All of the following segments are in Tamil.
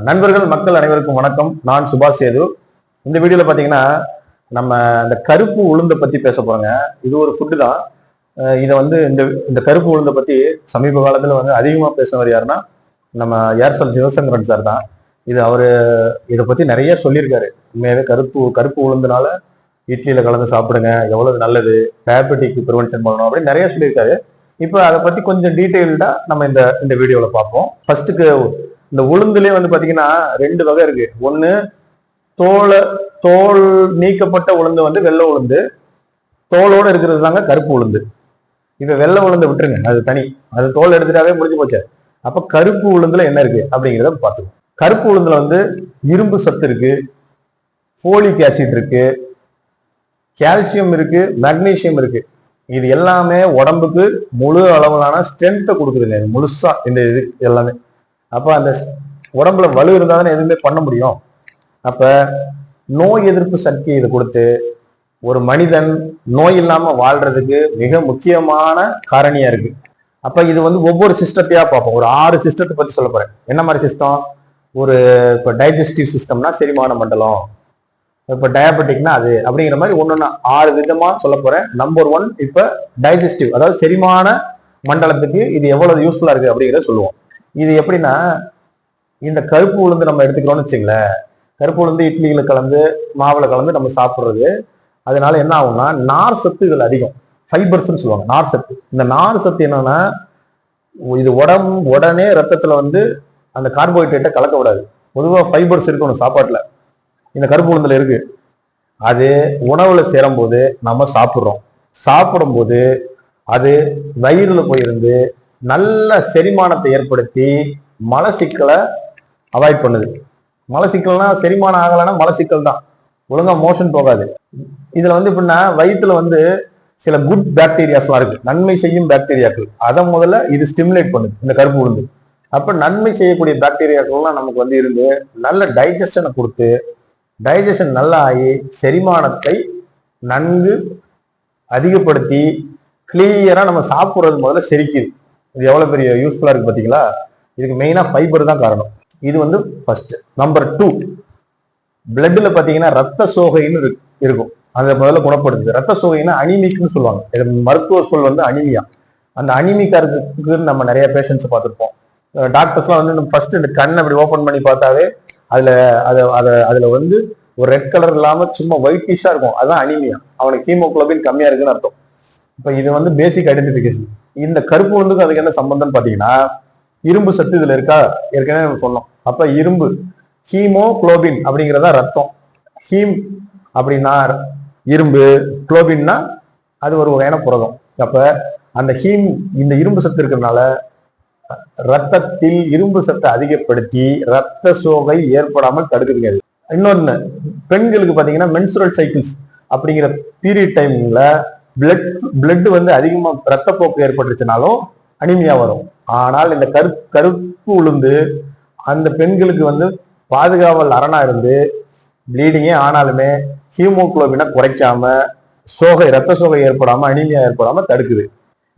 நண்பர்கள் மக்கள் அனைவருக்கும் வணக்கம். நான் சுபாஷ் சேது. இந்த வீடியோல பாத்தீங்கன்னா நம்ம இந்த கருப்பு உளுந்தை பத்தி பேச போறோங்க. இது ஒரு ஃபுட்டு தான். இதை வந்து இந்த கருப்பு உளுந்தை பத்தி சமீப காலத்துல வந்து அதிகமா பேசினவர் யாருன்னா நம்ம ஏர்செல் சிவசங்கரன் சார் தான். அவரு இதை பத்தி நிறைய சொல்லியிருக்காரு. உண்மையாவே கருப்பு உளுந்துனால இட்லியில கலந்து சாப்பிடுங்க, எவ்வளவு நல்லது, டயபெட்டிக் ப்ரிவென்ஷன் பண்ணணும் அப்படின்னு நிறைய சொல்லியிருக்காரு. இப்போ அதை பத்தி கொஞ்சம் டீட்டெயில்டா நம்ம இந்த வீடியோல பார்ப்போம். ஃபர்ஸ்ட்டுக்கு இந்த உளுந்துலயே வந்து பாத்தீங்கன்னா ரெண்டு வகை இருக்கு. ஒண்ணு தோல் நீக்கப்பட்ட உளுந்து வந்து வெள்ளை உளுந்து, தோலோட இருக்கிறது தாங்க கருப்பு உளுந்து. இப்ப வெள்ளை உளுந்து விட்டுருங்க, அது தனி, அது தோல் எடுத்துட்டாவே முடிஞ்சு போச்சு. அப்ப கருப்பு உளுந்துல என்ன இருக்கு அப்படிங்கிறத பார்த்துக்கோம். கருப்பு உளுந்துல வந்து இரும்பு சத்து இருக்கு, ஃபோலிக் ஆசிட் இருக்கு, கால்சியம் இருக்கு, மெக்னீசியம் இருக்கு. இது எல்லாமே உடம்புக்கு முழு அளவிலான ஸ்ட்ரென்த்தை கொடுக்குதுங்க. முழுசா இந்த இது எல்லாமே. அப்ப அந்த உடம்புல வலு இருந்தாதானே எதுவுமே பண்ண முடியும். அப்ப நோய் எதிர்ப்பு சக்தி இதை கொடுத்து ஒரு மனிதன் நோய் இல்லாம வாழ்றதுக்கு மிக முக்கியமான காரணியா இருக்கு. அப்ப இது வந்து ஒவ்வொரு சிஸ்டத்தையா பார்ப்போம். ஒரு 6 சிஸ்டத்தை பத்தி சொல்ல போறேன். என்ன மாதிரி சிஸ்டம்? இப்ப டைஜஸ்டிவ் சிஸ்டம்னா செரிமான மண்டலம், இப்ப டயபெட்டிக்னா அது, அப்படிங்கிற மாதிரி ஒன்னொன்னா 6 விதமா சொல்ல போறேன். நம்பர் 1 இப்ப டைஜஸ்டிவ், அதாவது செரிமான மண்டலத்துக்கு இது எவ்வளவு யூஸ்ஃபுல்லா இருக்கு அப்படிங்கிறத சொல்லுவோம். இது எப்படின்னா, இந்த கருப்பு உளுந்து நம்ம எடுத்துக்கிறோம்னு வச்சுங்களேன். கருப்பு உளுந்து இட்லிகளை கலந்து மாவுல கலந்து நம்ம சாப்பிட்றது, அதனால என்ன ஆகும்னா நார் சத்து இதுல அதிகம். ஃபைபர்ஸ்ன்னு சொல்லுவாங்க, நார் சத்து. இந்த நார் சத்து என்னன்னா, இது உடனே ரத்தத்துல வந்து அந்த கார்போஹைட்ரேட்டை கலக்க விடாது. பொதுவாக ஃபைபர்ஸ் இருக்கணும் சாப்பாட்டுல, இந்த கருப்பு உளுந்துல இருக்கு. அது உணவுல சேரும் போது நம்ம சாப்பிடும் போது அது வயிறுல போயிருந்து நல்ல செரிமானத்தை ஏற்படுத்தி மலச்சிக்கலை அவாய்ட் பண்ணுது. மலச்சிக்கல்னா செரிமானம் ஆகலைன்னா மலச்சிக்கல் தான், ஒழுங்கா மோஷன் போகாது. இதுல வந்து எப்படின்னா வயிற்றுல வந்து சில குட் பாக்டீரியாஸ்லாம் இருக்கு, நன்மை செய்யும் பாக்டீரியாக்கள். அதை முதல்ல இது ஸ்டிமுலேட் பண்ணுது இந்த கருப்பு உளுந்து. அப்ப நன்மை செய்யக்கூடிய பாக்டீரியாக்கள்லாம் நமக்கு வந்து இருந்து நல்ல டைஜஷனை கொடுத்து, டைஜஷன் நல்லா ஆகி செரிமானத்தை நன்கு அதிகப்படுத்தி கிளியரா நம்ம சாப்பிட்றது முதல்ல செரிக்குது. இது எவ்வளவு பெரிய யூஸ்ஃபுல்லா இருக்கு பாத்தீங்களா? இதுக்கு மெயினா ஃபைபர் தான் காரணம். இது வந்து ஃபர்ஸ்ட். நம்பர் 2, பிளட்ல பாத்தீங்கன்னா ரத்த சோகைன்னு இருக்கும், அதை முதல்ல குணப்படுத்துது. ரத்த சோகைன்னா அனிமிக்னு சொல்லுவாங்க, மருத்துவ சொல் வந்து அனிமியா. அந்த அனிமிக்கா இருக்கு நம்ம நிறைய பேஷண்ட்ஸ் பார்த்துருப்போம். டாக்டர்ஸ்லாம் வந்து ஃபர்ஸ்ட் இந்த கண்ணை அப்படி ஓப்பன் பண்ணி பார்த்தாவே அதுல வந்து ஒரு ரெட் கலர் இல்லாம சும்மா ஒயிட்டிஷா இருக்கும், அதுதான் அனிமியா. அவனுக்கு ஹீமோகுளோபின் கம்மியா இருக்குன்னு அர்த்தம். இப்ப இது வந்து பேசிக் ஐடென்டிபிகேஷன். இந்த கருப்பு உளுந்துக்கு அதுக்கு என்ன சம்பந்தம் பாத்தீங்கன்னா, இரும்பு சத்து இதுல இருக்கா, ஏற்கனவே நம்ம சொன்னோம். அப்ப இரும்பு, ஹீமோகுளோபின் அப்படிங்கிறதா ரத்தம். ஹீம் அப்படின்னா இரும்பு, குளோபின்னா அது ஒரு வகையான புரதம். அப்ப அந்த இந்த இரும்பு சத்து இருக்கிறதுனால ரத்தத்தில் இரும்பு சத்தை அதிகப்படுத்தி ரத்த சோகை ஏற்படாமல் தடுக்குதுங்க. இன்னொன்னு, பெண்களுக்கு பாத்தீங்கன்னா மென்சுரல் சைக்கிள்ஸ் அப்படிங்கிற பீரியட் டைம்ல பிளட் வந்து அதிகமா ரத்தப்போக்கு ஏற்பட்டுச்சுனாலும் அனிமியா வரும். ஆனால் இந்த கருப்பு உளுந்து அந்த பெண்களுக்கு வந்து பாதுகாவல் அரணா இருந்து ப்ளீடிங்கே ஆனாலுமே ஹீமோகுளோபினை குறைக்காம ரத்த சோகை ஏற்படாம அனிமியா ஏற்படாம தடுக்குது.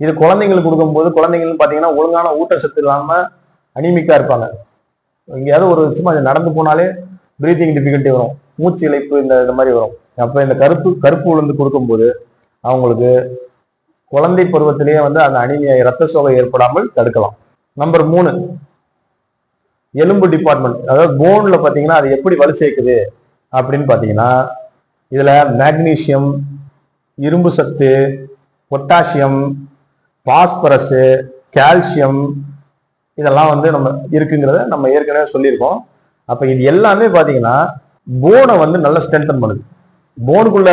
இது குழந்தைங்களுக்கு கொடுக்கும்போது, குழந்தைங்கன்னு பாத்தீங்கன்னா ஒழுங்கான ஊட்டச்சத்து இல்லாம அனிமிக்கா இருப்பாங்க. எங்கேயாவது ஒரு சும்மா நடந்து போனாலே பிரீத்திங் டிஃபிகல்ட்டி வரும், மூச்சு இழைப்பு இந்த மாதிரி வரும். அப்ப இந்த கருப்பு உளுந்து கொடுக்கும்போது அவங்களுக்கு குழந்தை பருவத்திலேயே வந்து அந்த அனிமியா ரத்த சோகை ஏற்படாமல் தடுக்கலாம். நம்பர் 3, எலும்பு டிபார்ட்மெண்ட், அதாவது போன்ல பாத்தீங்கன்னா அது எப்படி வலு சேர்க்குது அப்படின்னு பாத்தீங்கன்னா, இதுல மேக்னீசியம், இரும்பு சத்து, பொட்டாசியம், பாஸ்பரஸ், கால்சியம் இதெல்லாம் வந்து நம்ம இருக்குங்கிறத நம்ம ஏற்கனவே சொல்லியிருக்கோம். அப்ப இது எல்லாமே பாத்தீங்கன்னா போனை வந்து நல்லா ஸ்ட்ரென்தன் பண்ணுது. போனுக்குள்ள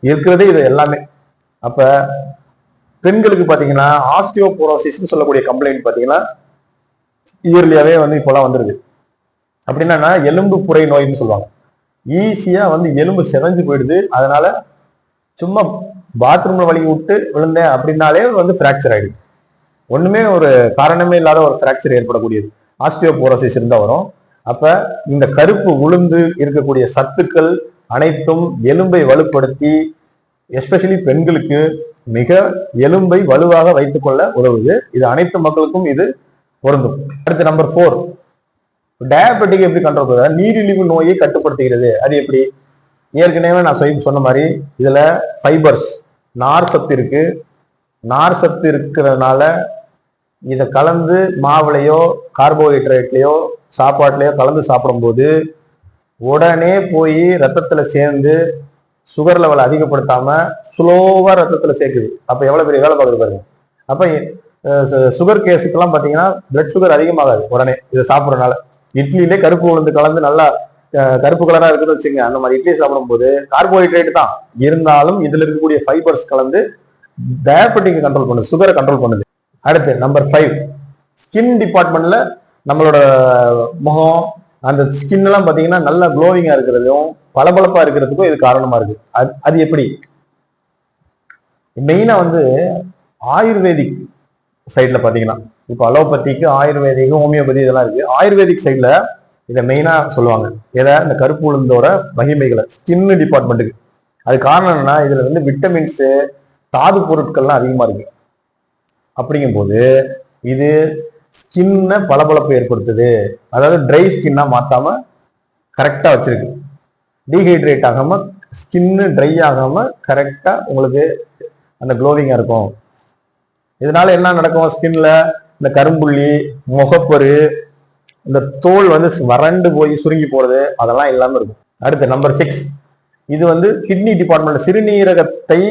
இருக்கிறதே இது எல்லாமே. அப்ப பெண்களுக்கு பாத்தீங்கன்னா ஆஸ்டியோபோரோசிஸ் சொல்லக்கூடிய கம்ப்ளைண்ட் பாத்தீங்கன்னா இயர்லியாவே வந்து இப்பெல்லாம் வந்துருது. அப்படின்னா எலும்பு புரை நோய்னு சொல்லுவாங்க. ஈஸியா வந்து எலும்பு செதஞ்சு போயிடுது. அதனால சும்மா பாத்ரூம்ல வலி விட்டு விழுந்தேன் அப்படின்னாலே வந்து பிராக்சர் ஆயிடுது. ஒண்ணுமே ஒரு காரணமே இல்லாத ஒரு பிராக்சர் ஏற்படக்கூடியது ஆஸ்டியோபோரோசிஸ் இருந்தா வரும். அப்ப இந்த கருப்பு உளுந்து இருக்கக்கூடிய சத்துக்கள் அனைத்தும் எலும்பை வலுப்படுத்தி, எஸ்பெஷலி பெண்களுக்கு மிக எலும்பை வலுவாக வைத்துக் கொள்ள உதவுது. இது அனைத்து மக்களுக்கும் இது பொருந்தும். அடுத்து நம்பர் 4, டயபெட்டிக் எப்படி கண்ட்ரோல் பண்ணுறது, நீரிழிவு நோயை கட்டுப்படுத்துகிறது. அது எப்படி? ஏற்கனவே நான் சொன்ன மாதிரி இதுல ஃபைபர்ஸ், நார் சத்து இருக்கு. நார் சத்து இருக்கிறதுனால இதை கலந்து மாவுலையோ கார்போஹைட்ரேட்லயோ சாப்பாட்டுலயோ கலந்து சாப்பிடும்போது உடனே போய் ரத்தத்துல சேர்ந்து சுகர் லெவல் அதிகப்படுத்தாம ஸ்லோவா ரத்தத்துல சேர்க்குது. அப்ப எவ்வளவு பெரிய வேலை பார்க்குது பாருங்க. அப்ப சுகர் கேஸுக்கெல்லாம் பாத்தீங்கன்னா பிளட் சுகர் அதிகமாகாது உடனே இதை சாப்பிட்றதுனால. இட்லியிலே கருப்பு உளுந்து கலந்து நல்லா கருப்பு கலரா இருக்குன்னு வச்சுங்க, அந்த மாதிரி இட்லி சாப்பிடும் போது கார்போஹைட்ரேட் தான் இருந்தாலும் இதுல இருக்கக்கூடிய ஃபைபர்ஸ் கலந்து டயபெட்டிக் கண்ட்ரோல் பண்ணுது, சுகரை கண்ட்ரோல் பண்ணுது. அடுத்து நம்பர் 5, ஸ்கின் டிபார்ட்மெண்ட்ல நம்மளோட முகம் அந்த ஸ்கின் எல்லாம் பாத்தீங்கன்னா நல்லா க்ளோவிங்கா இருக்கிறதும் பளபளப்பா இருக்கிறதுக்கும் இது காரணமா இருக்கு. அது எப்படி? மெயினா வந்து ஆயுர்வேதிக் சைட்ல பாத்தீங்கன்னா, இப்போ அலோபதிக்கு ஆயுர்வேதிக் ஹோமியோபதி இதெல்லாம் இருக்கு. ஆயுர்வேதிக் சைட்ல இதை மெயினா சொல்லுவாங்க. ஏதா இந்த கருப்பு உளுந்தோட மகிமைகளை ஸ்கின் டிபார்ட்மெண்ட்டுக்கு. அது காரணம் என்னன்னா, இதுல வந்து விட்டமின்ஸ் தாது பொருட்கள்லாம் அதிகமா இருக்கு. அப்படிங்கும் போது இது ஸ்கின்ன பளபளப்பு ஏற்படுத்துது. அதாவது ட்ரை ஸ்கின்னா மாத்தாம கரெக்டா வச்சிருக்கு. டீஹைட்ரேட் ஆகாம ஸ்கின்னு ட்ரை ஆகாம கரெக்டா உங்களுக்கு அந்த க்ளோவிங்கா இருக்கும். இதனால என்ன நடக்கும்? ஸ்கின்ல இந்த கரும்புள்ளி, முகப்பரு, இந்த தோல் வந்து வறண்டு போய் சுருங்கி போறது அதெல்லாம் இல்லாம இருக்கும். அடுத்து நம்பர் 6, இது வந்து கிட்னி டிபார்ட்மெண்ட், சிறுநீரகத்தை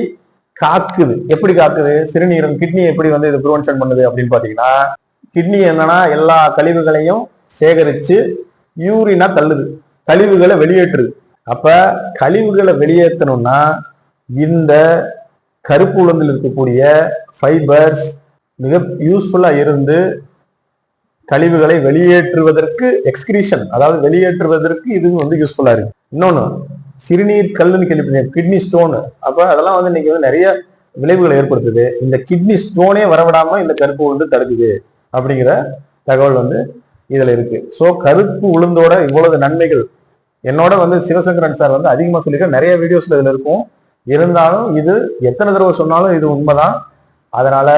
காக்குது. எப்படி காக்குது? சிறுநீரகம் கிட்னி எப்படி வந்து இது ப்ரிவென்ஷன் பண்ணுது அப்படின்னு பாத்தீங்கன்னா, கிட்னி என்னன்னா எல்லா கழிவுகளையும் சேகரிச்சு யூரினா தள்ளுது, கழிவுகளை வெளியேற்றுது. அப்ப கழிவுகளை வெளியேற்றணும்னா இந்த கருப்பு உளுந்தில் இருக்கக்கூடிய ஃபைபர்ஸ் மிக யூஸ்ஃபுல்லா இருந்து கழிவுகளை வெளியேற்றுவதற்கு, எக்ஸ்கிரீஷன் அதாவது வெளியேற்றுவதற்கு இது வந்து யூஸ்ஃபுல்லா இருக்கு. இன்னொன்னு சிறுநீர் கல்லுன்னு கேள்விப்பட்டேன், கிட்னி ஸ்டோன். அப்ப அதெல்லாம் வந்து இன்னைக்கு வந்து நிறைய விளைவுகளை ஏற்படுத்துது. இந்த கிட்னி ஸ்டோனே வரவிடாம இந்த கருப்பு உளுந்து தடுக்குது அப்படிங்கிற தகவல் வந்து இதுல இருக்கு. ஸோ கருப்பு உளுந்தோட இவ்வளவு நன்மைகள் என்னோட வந்து சிவசங்கரன் சார் வந்து அதிகமா சொல்லியிருக்க நிறைய வீடியோஸ்ல இதுல இருக்கும். இருந்தாலும் இது எத்தனை தடவை சொன்னாலும் இது உண்மைதான். அதனால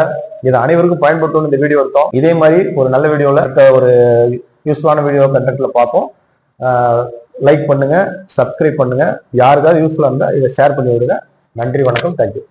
இது அனைவருக்கும் பயன்படுத்தணும் இந்த வீடியோ எடுத்தோம். இதே மாதிரி ஒரு நல்ல வீடியோல ஒரு யூஸ்ஃபுல்லான வீடியோ கண்டென்ட்ல பார்ப்போம். லைக் பண்ணுங்க, சப்ஸ்கிரைப் பண்ணுங்க. யாருக்காவது யூஸ்ஃபுல்லா இருந்தா இதை ஷேர் பண்ணி விடுங்க. நன்றி, வணக்கம், தேங்க்யூ.